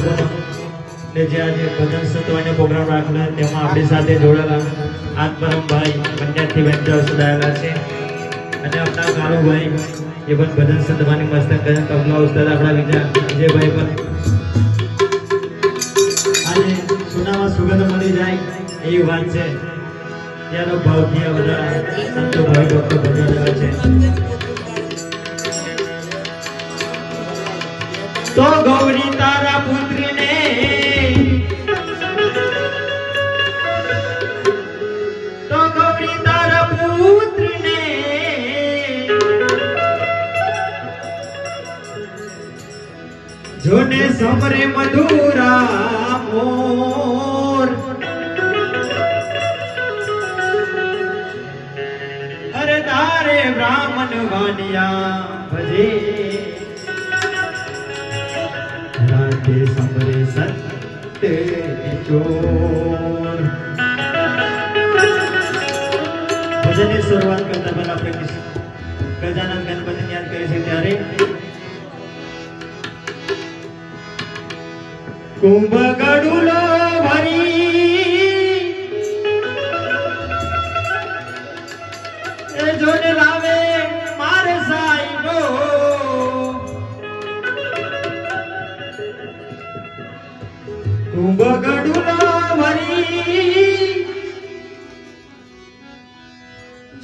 ને જે આજે ભજન સત્વનો પ્રોગ્રામ રાખેલો તેમાં આપણી સાથે જોડાયેલા આત્મારામભાઈ પંડ્યાથી વેંચાવ સુધારેલા છે અને આપણા કાળુભાઈ એ પણ ભજન સત્વની મસ્ત તબલા ઉસ્તાદ આપણા વિજયભાઈ પણ આજે સોનામાં સુગંધ મળી જાય એવી વાત છે ત્યાંનો ભાવથી આ બધા સંતો ભાઈ ભક્તો ભજન આવે છે तो गौरी तारा पुत्री ने तो गौरी तारा पुत्र ने जोने समरे मधुरा मोर अरे तारे ब्राह्मण वानिया भजे राधे समरे सत्य किशोर भजनની શરૂઆત કરતા પહેલા આપણે ગજાનન ગણપતિને યાદ કરીએ છીએ ત્યારે કુંભ ગડુલો ભરી એ જોને લાવે મારે સાઈનો કુંભ ગડુલો ભરી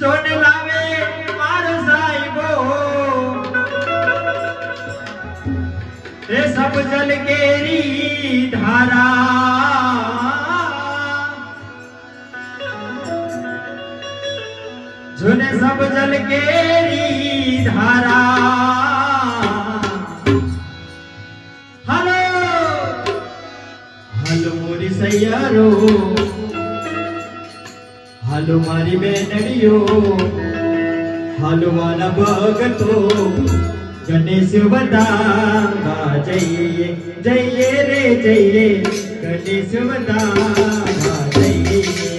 જોને લાવે મારો સાઈબો એ સબ જલ કેરી ધારા જોને સબ જલ કેરી ધારા હાલો હાલો મોરી સૈયારો हालो मारी बेनड़ियो हालो वाला भगतो गणेश वदांगा जइए जइए रे जइए गणेश वदांगा जइए